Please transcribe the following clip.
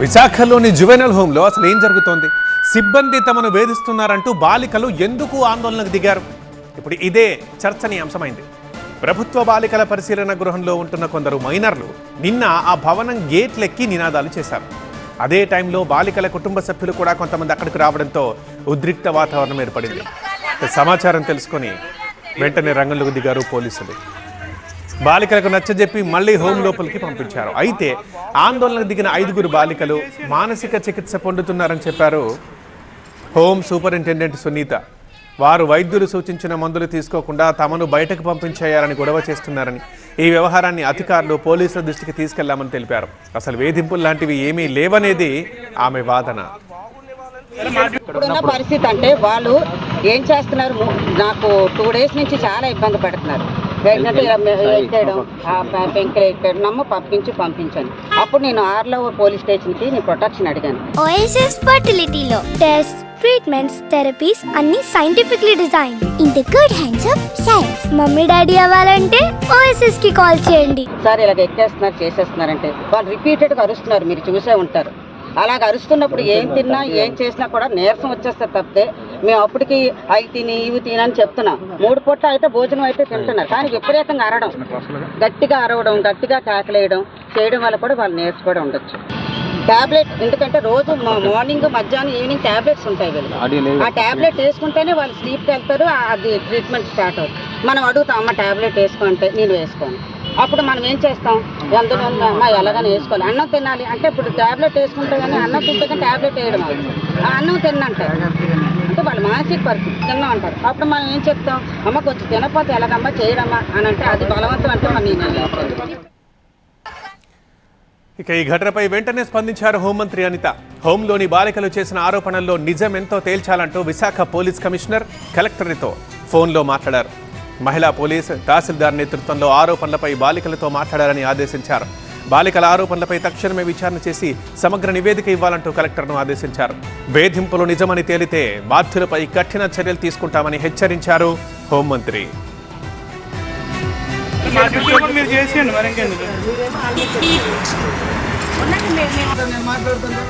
విశాఖలోని జువెనల్ హోంలో అసలు ఏం జరుగుతోంది? సిబ్బంది తమను వేధిస్తున్నారంటూ బాలికలు ఎందుకు ఆందోళనకు దిగారు? ఇప్పుడు ఇదే చర్చనీయాంశమైంది. ప్రభుత్వ బాలికల పరిశీలన గృహంలో ఉంటున్న కొందరు మైనర్లు నిన్న ఆ భవనం గేట్లెక్కి నినాదాలు చేశారు. అదే టైంలో బాలికల కుటుంబ సభ్యులు కూడా కొంతమంది అక్కడికి రావడంతో ఉద్రిక్త వాతావరణం ఏర్పడింది. సమాచారం తెలుసుకొని వెంటనే రంగంలోకి దిగారు పోలీసులు. బాలికలకు నచ్చజెప్పి మళ్లీ హోం లోపలికి పంపించారు. అయితే ఆందోళనకు దిగిన 5గురు బాలికలు మానసిక చికిత్స పొందుతున్నారని చెప్పారు హోం సూపరింటెండెంట్ సునీత. వారు వైద్యులు సూచించిన మందులు తీసుకోకుండా తమను బయటకు పంపించేయాలని గొడవ చేస్తున్నారని, ఈ వ్యవహారాన్ని అధికారులు పోలీసుల దృష్టికి తీసుకెళ్లామని తెలిపారు. అసలు వేధింపులు లాంటివి ఏమీ లేవనేది ఆమె వాదన. ఇప్పుడున్న పరిస్థితి అంటే వాళ్ళు ఏం చేస్తున్నారు, నాకు 2 డేస్ నుంచి చాలా ఇబ్బంది పడుతున్నారు. ఏంటంటే ఎక్కేయడం, పెంకులు ఎక్కేయడం, నమ్మ పంపించండి. అప్పుడు నేను ఆర్లో పోలీస్ స్టేషన్కి నేను ప్రొటెక్షన్ అడిగాను. ఓఎస్ఎస్ ఫర్టిలిటీలో టెస్ట్, ట్రీట్మెంట్స్, థెరపీస్ అన్ని scientifically design in the good hands of science. Mummy daddy అవ్వాలంటే ఓఎస్ఎస్ కి కాల్ చేయండి. సార్ ఇలాగ ఎక్కేస్తున్నారు, చేసేస్తున్నారంటే వాళ్ళు రిపీటెడ్గా అరుస్తున్నారు, మీరు చూసే ఉంటారు. అలాగ అరుస్తున్నప్పుడు ఏం తిన్నా ఏం చేసినా కూడా నీరసం వచ్చేస్తారు తప్పితే మేము అప్పటికి అవి తిని ఇవి తినని చెప్తున్నాం. 3 పూట్ల అయితే భోజనం అయితే తింటున్నారు, కానీ విపరీతంగా అరవడం, గట్టిగా అరవడం, గట్టిగా కేకలేయడం చేయడం వల్ల కూడా వాళ్ళు నీరసం కూడా ఉండొచ్చు. ట్యాబ్లెట్ ఎందుకంటే రోజు మార్నింగ్ మధ్యాహ్నం ఈవినింగ్ ట్యాబ్లెట్స్ ఉంటాయి వీళ్ళు. ఆ ట్యాబ్లెట్ వేసుకుంటేనే వాళ్ళు స్లీప్కి వెళ్తారు, అది ట్రీట్మెంట్ స్టార్ట్ అవుతుంది. మనం అడుగుతాం, అమ్మ ట్యాబ్లెట్ వేసుకుంటే నేను వేసుకోను. అప్పుడు మనం ఏం చేస్తాం, ఎందులో అమ్మ ఎలాగని వేసుకోవాలి, అన్నం తినాలి అంటే ఇప్పుడు ట్యాబ్లెట్ వేసుకుంటే కానీ అన్నం తింటే కానీ ట్యాబ్లెట్ వేయడం ఆ అన్నం తిన్నంటారు, అంటే వాళ్ళు మానసిక పరిస్థితి తిన్నాం అంటారు. అప్పుడు మనం ఏం చెప్తాం, అమ్మ కొంచెం తినకపోతే ఎలాగమ్మా చేయడమ్మా అని అంటే అది బలవంతం అంటే మనం నేను. ఇక ఈ ఘటనపై వెంటనే స్పందించారు హోంమంత్రి అనిత. హోంలోని బాలికలు చేసిన ఆరోపణల్లో నిజం ఎంతో తేల్చాలంటూ విశాఖ పోలీస్ కమిషనర్ కలెక్టర్తో ఫోన్లో మాట్లాడారు. మహిళా పోలీస్ తహసీల్దార్ నేతృత్వంలో ఆరోపణలపై బాలికలతో మాట్లాడారని ఆదేశించారు. బాలికల ఆరోపణలపై తక్షణమే విచారణ చేసి సమగ్ర నివేదిక ఇవ్వాలంటూ కలెక్టర్ను ఆదేశించారు. వేధింపులు నిజమని తేలితే బాధ్యులపై కఠిన చర్యలు తీసుకుంటామని హెచ్చరించారు హోంమంత్రి. మీరు చేసేయండి మరి ఇంకెందుకు. నేను మాట్లాడుతుంటా